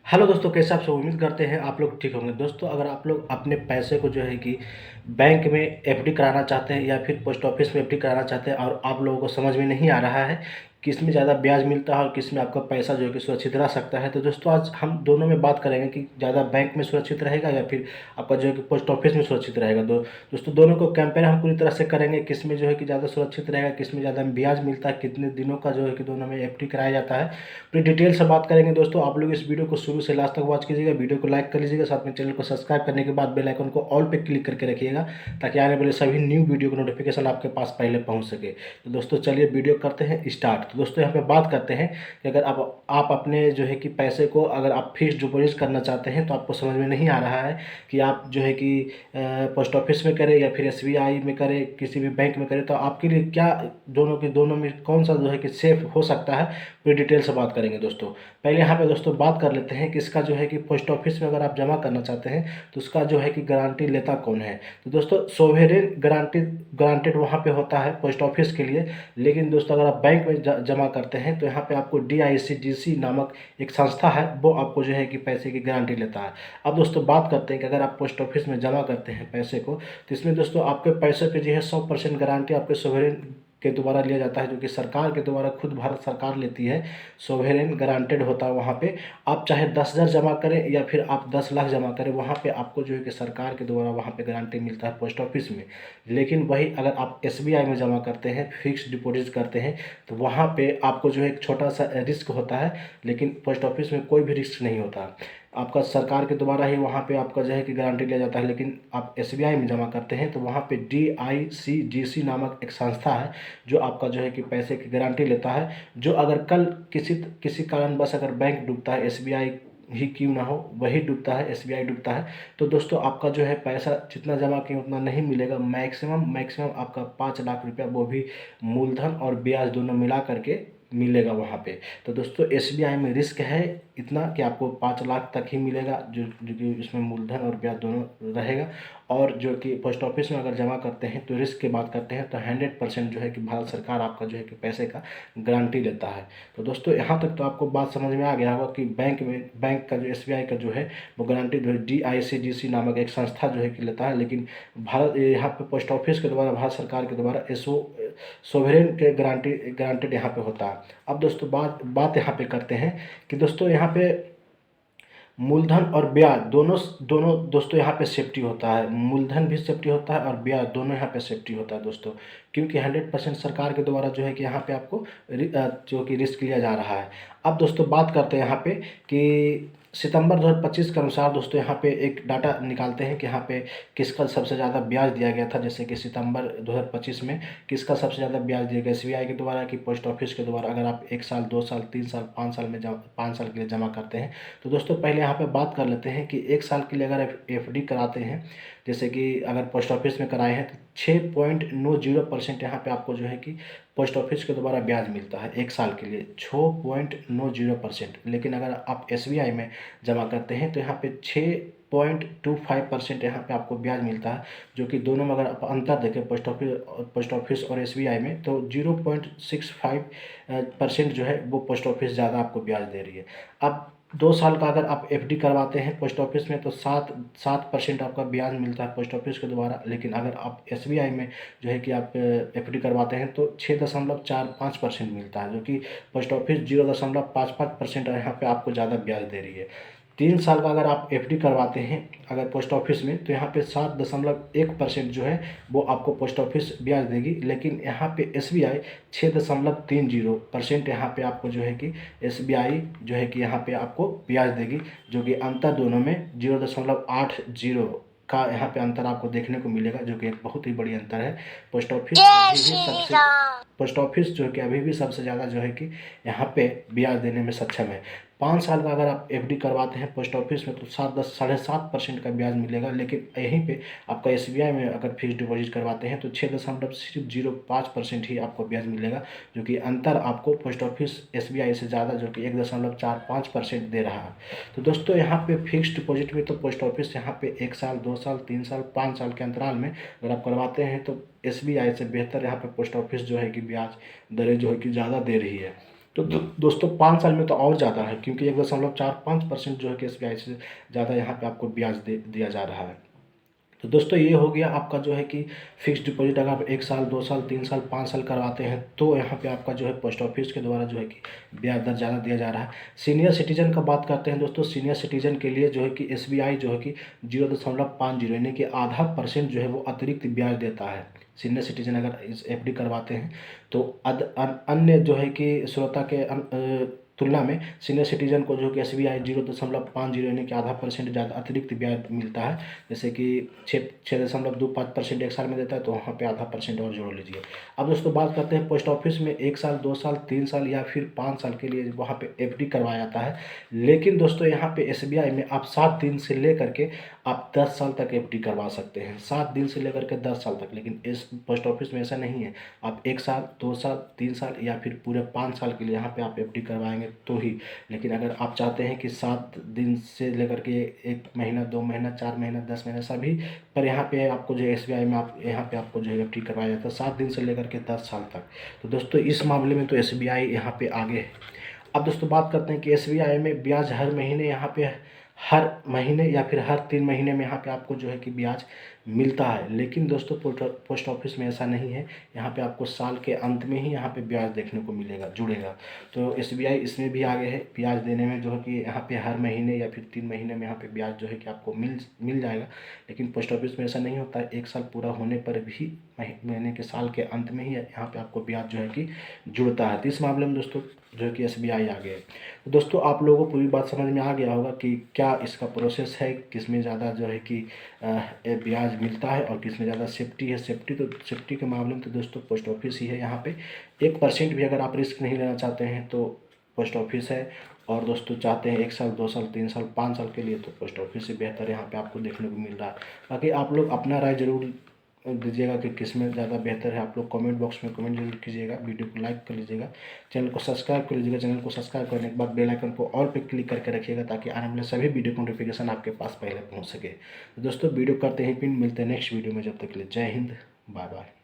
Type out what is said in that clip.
Hello दोस्तों, कैसे आप सब? उम्मीद करते हैं आप लोग ठीक होंगे। दोस्तों, अगर आप लोग अपने पैसे को जो है कि बैंक में एफडी कराना चाहते हैं या फिर पोस्ट ऑफिस में एफडी कराना चाहते हैं और आप लोगों को समझ में नहीं आ रहा है किस में ज़्यादा ब्याज मिलता है और किस में आपका पैसा जो है कि सुरक्षित रह सकता है, तो दोस्तों आज हम दोनों में बात करेंगे कि ज़्यादा बैंक में सुरक्षित रहेगा या फिर आपका जो है कि पोस्ट ऑफिस में सुरक्षित रहेगा। दोस्तों दोनों को कंपेयर हम पूरी तरह से करेंगे, किस में जो है कि ज़्यादा सुरक्षित रहेगा, किस में ज़्यादा ब्याज मिलता है, कितने दिनों का जो है कि दोनों में एफडी कराया जाता है। पूरी डिटेल से बात करेंगे। दोस्तों आप लोग इस वीडियो को शुरू से लास्ट तक वॉच कीजिएगा, वीडियो को लाइक कर लीजिएगा, साथ में चैनल को सब्सक्राइब करने के बाद बेल आइकन को ऑल पे क्लिक करके रखिएगा ताकि आने वाले सभी न्यू वीडियो का नोटिफिकेशन आपके पास पहले पहुंच सके। तो दोस्तों चलिए वीडियो करते हैं स्टार्ट। तो दोस्तों यहाँ पे बात करते हैं कि अगर आप अपने जो है कि पैसे को अगर आप फिक्स डिपॉजिट करना चाहते हैं तो आपको समझ में नहीं आ रहा है कि आप जो है कि पोस्ट ऑफिस में करें या फिर एसबीआई में करें, किसी भी बैंक में करें, तो आपके लिए क्या दोनों में कौन सा जो है कि सेफ हो सकता है, पूरी डिटेल से बात करेंगे। दोस्तों पहले यहाँ पे दोस्तों बात कर लेते हैं कि इसका जो है कि पोस्ट ऑफिस में अगर आप जमा करना चाहते हैं तो उसका जो है कि गारंटी लेता कौन है। तो दोस्तों सोवेरेन गारंटेड वहाँ पे होता है पोस्ट ऑफिस के लिए, लेकिन दोस्तों अगर आप बैंक में जमा करते हैं तो यहाँ पे आपको DICGC नामक एक संस्था है, वो आपको जो है कि पैसे की गारंटी लेता है। अब दोस्तों बात करते हैं कि अगर आप पोस्ट ऑफिस में जमा करते हैं पैसे को, तो इसमें दोस्तों आपके पैसे पे जो है 100% गारंटी आपके सोवेरेन के द्वारा लिया जाता है, जो कि सरकार के द्वारा खुद भारत सरकार लेती है। सोवेरेन गारंटेड होता है वहाँ पे। आप चाहे 10,000 जमा करें या फिर आप 10 लाख जमा करें, वहाँ पे आपको जो है कि सरकार के द्वारा वहाँ पे गारंटी मिलता है पोस्ट ऑफिस में। लेकिन वही अगर आप एसबीआई में जमा करते हैं, फिक्स डिपॉजिट करते हैं, तो वहाँ पे आपको जो है एक छोटा सा रिस्क होता है, लेकिन पोस्ट ऑफिस में कोई भी रिस्क नहीं होता। आपका सरकार के द्वारा ही वहाँ पे आपका जो है कि गारंटी लिया जाता है। लेकिन आप एसबीआई में जमा करते हैं तो वहाँ पे DICGC नामक एक संस्था है जो आपका जो है कि पैसे की गारंटी लेता है। जो अगर कल किसी किसी कारणवश अगर बैंक डूबता है, एसबीआई ही क्यों ना हो, वही डूबता है, एसबीआई डूबता है, तो दोस्तों आपका जो है पैसा जितना जमा किए उतना नहीं मिलेगा। मैक्सिमम आपका 5 लाख रुपया, वो भी मूलधन और ब्याज दोनों मिला करके मिलेगा वहाँ पे। तो दोस्तों एसबीआई में रिस्क है इतना कि आपको 5 लाख तक ही मिलेगा, जो कि इसमें मूलधन और ब्याज दोनों रहेगा। और जो कि पोस्ट ऑफिस में अगर जमा करते हैं तो रिस्क की बात करते हैं तो 100% जो है कि भारत सरकार आपका जो है कि पैसे का गारंटी लेता है। तो दोस्तों यहाँ तक तो आपको बात समझ में आ गया होगा कि बैंक का जो एसबीआई का जो है वो गारंटी जो है DICGC नामक एक संस्था जो है कि लेता है। लेकिन भारत यहाँ पे पोस्ट ऑफिस के द्वारा, भारत सरकार के द्वारा सोवरेन के गारंटेड यहाँ पे होता है। अब दोस्तों बात यहाँ पे करते हैं कि दोस्तों यहाँ पे मूलधन और ब्याज दोनों दोनों दोस्तों यहाँ पे सेफ्टी होता है। मूलधन भी सेफ्टी होता है और ब्याज दोनों यहाँ पे सेफ्टी होता है दोस्तों, क्योंकि 100% सरकार के द्वारा जो है कि यहाँ पे आपको जो कि रिस्क लिया जा रहा है। अब दोस्तों बात करते हैं यहाँ पे कि सितंबर 2025 के अनुसार दोस्तों यहाँ पे एक डाटा निकालते हैं कि यहाँ पे किसका सबसे ज़्यादा ब्याज दिया गया था। जैसे कि सितंबर 2025 में किसका सबसे ज़्यादा ब्याज दिया गया, एसबीआई के द्वारा कि पोस्ट ऑफिस के द्वारा। अगर आप 1 साल 2 साल 3 साल 5 साल में 5 साल के लिए जमा करते हैं, तो दोस्तों पहले यहाँ पे बात कर लेते हैं कि 1 साल के लिए अगर एफडी कराते हैं, जैसे कि अगर पोस्ट ऑफिस में कराए हैं, तो 6.90% यहाँ पे आपको जो है कि पोस्ट ऑफिस के द्वारा ब्याज मिलता है 1 साल के लिए, 6.90%। लेकिन अगर आप एसबीआई में जमा करते हैं तो यहाँ पे 6.25% यहाँ पे आपको ब्याज मिलता है। जो कि दोनों में अगर आप अंतर देखें पोस्ट ऑफिस और एसबीआई में, तो 0.65% जो है वो पोस्ट ऑफिस ज़्यादा आपको ब्याज दे रही है। अब 2 साल का अगर आप एफडी करवाते हैं पोस्ट ऑफिस में तो 7% आपका ब्याज मिलता है पोस्ट ऑफिस के द्वारा। लेकिन अगर आप एसबीआई में जो है कि आप एफडी करवाते हैं तो 6.45% मिलता है, जो कि पोस्ट ऑफिस 0.55% यहाँ पे आपको ज़्यादा ब्याज दे रही है। 3 साल का अगर आप एफडी करवाते हैं अगर पोस्ट ऑफिस में, तो यहाँ पे 7.1% जो है वो आपको पोस्ट ऑफिस ब्याज देगी। लेकिन यहाँ पे एसबीआई 6.30% यहाँ पे आपको जो है कि एसबीआई जो है कि यहाँ पे आपको ब्याज देगी, जो कि अंतर दोनों में 0.80 का यहाँ पे अंतर आपको देखने को मिलेगा, जो कि एक बहुत ही बड़ी अंतर है। पोस्ट ऑफिस जो कि अभी भी सबसे ज़्यादा जो है कि यहाँ पे ब्याज देने में सक्षम है। 5 साल का अगर आप एफडी करवाते हैं पोस्ट ऑफिस में तो 7.5% का ब्याज मिलेगा। लेकिन यहीं पे आपका एसबीआई में अगर फिक्स डिपॉजिट करवाते हैं तो 6.05% ही आपको ब्याज मिलेगा, जो कि अंतर आपको पोस्ट ऑफिस एसबीआई से ज़्यादा जो कि 1.45% दे रहा है। तो दोस्तों यहाँ पे फिक्स डिपॉजिट में तो पोस्ट ऑफिस यहाँ पे 1 साल 2 साल 3 साल 5 साल के अंतराल में अगर आप करवाते हैं तो एसबीआई से बेहतर यहाँ पे पोस्ट ऑफिस जो है कि ब्याज दरें जो है कि ज़्यादा दे रही है। तो दोस्तों 5 साल में तो और ज़्यादा है, क्योंकि 1.45% जो है कि एसबीआई से ज़्यादा यहाँ पे आपको ब्याज दिया जा रहा है। तो दोस्तों ये हो गया आपका जो है कि फिक्स्ड डिपॉजिट। अगर आप 1 साल 2 साल 3 साल 5 साल करवाते हैं तो यहाँ पे आपका जो है पोस्ट ऑफिस के द्वारा जो है कि ब्याज दर ज़्यादा दिया जा रहा है। सीनियर सिटीजन का बात करते हैं दोस्तों। सीनियर सिटीजन के लिए जो है कि एसबीआई जो है कि 0.50 यानी कि आधा % जो है वो अतिरिक्त ब्याज देता है। सीनियर सिटीजन अगर इस एफडी करवाते हैं तो अन्य जो है कि श्रोता के तुलना में सीनियर सिटीजन को जो कि एसबीआई 0.50 यानी कि आधा % ज़्यादा अतिरिक्त ब्याज मिलता है। जैसे कि 6.25% एक साल में देता है, तो वहाँ पे आधा % और जोड़ लीजिए। अब दोस्तों बात करते हैं पोस्ट ऑफिस में 1 साल 2 साल 3 साल या फिर 5 साल के लिए वहाँ पे एफडी करवाया जाता है। लेकिन दोस्तों यहाँ पे एसबीआई में आप 7 दिन से लेकर के आप 10 साल तक एफडी करवा सकते हैं, 7 दिन से लेकर के 10 साल तक। लेकिन इस पोस्ट ऑफिस में ऐसा नहीं है। आप 1 साल 2 साल 3 साल या फिर पूरे 5 साल के लिए यहाँ पे आप एफडी करवाएंगे तो ही। लेकिन अगर आप चाहते हैं कि 7 दिन से लेकर के 1 महीना 2 महीना 4 महीना 10 महीना सभी पर यहाँ पे आपको जो एसबीआई में आप यहाँ पे आपको जो है एफडी करवाया जाता है 7 दिन से लेकर के 10 साल तक। तो दोस्तों इस मामले में तो एसबीआई यहाँ पे आगे है। अब दोस्तों बात करते हैं कि एसबीआई में ब्याज हर महीने यहाँ पे हर महीने या फिर हर 3 महीने में यहाँ पे आपको जो है कि ब्याज मिलता है। लेकिन दोस्तों पोस्ट ऑफिस में ऐसा नहीं है। यहाँ पे आपको साल के अंत में ही यहाँ पे ब्याज देखने को मिलेगा, जुड़ेगा। तो एसबीआई इसमें भी आगे है ब्याज देने में, जो है कि यहाँ पे हर महीने या फिर 3 महीने में यहाँ पे ब्याज जो है कि आपको मिल जाएगा। लेकिन पोस्ट ऑफिस में ऐसा नहीं होता है। 1 साल पूरा होने पर भी महीने के साल के अंत में ही यहाँ पे आपको ब्याज जो है कि जुड़ता है। तो इस मामले में दोस्तों जो है कि एसबीआई आगे है। तो दोस्तों आप लोगों को पूरी बात समझ में आ गया होगा कि क्या इसका प्रोसेस है, किसमें ज़्यादा जो है कि ब्याज मिलता है और किसमें ज़्यादा सेफ्टी है। सेफ्टी के मामले में तो दोस्तों पोस्ट ऑफिस ही है। यहाँ पे 1% भी अगर आप रिस्क नहीं लेना चाहते हैं तो पोस्ट ऑफिस है। और दोस्तों चाहते हैं 1 साल 2 साल 3 साल 5 साल के लिए तो पोस्ट ऑफिस से बेहतर यहाँ पे आपको देखने को मिल रहा है। बाकी आप लोग अपना राय जरूर दीजिएगा कि किसमें ज़्यादा बेहतर है। आप लोग कमेंट बॉक्स में कमेंट जरूर कीजिएगा, वीडियो को लाइक कर लीजिएगा, चैनल को सब्सक्राइब कर लीजिएगा। चैनल को सब्सक्राइब करने के बाद बेल आइकन को ऑल पे क्लिक करके रखिएगा ताकि आने वाले सभी वीडियो को नोटिफिकेशन आपके पास पहले पहुंच सके। तो दोस्तों वीडियो करते ही पिन मिलते हैं नेक्स्ट वीडियो में। जब तक के लिए जय हिंद, बाय बाय।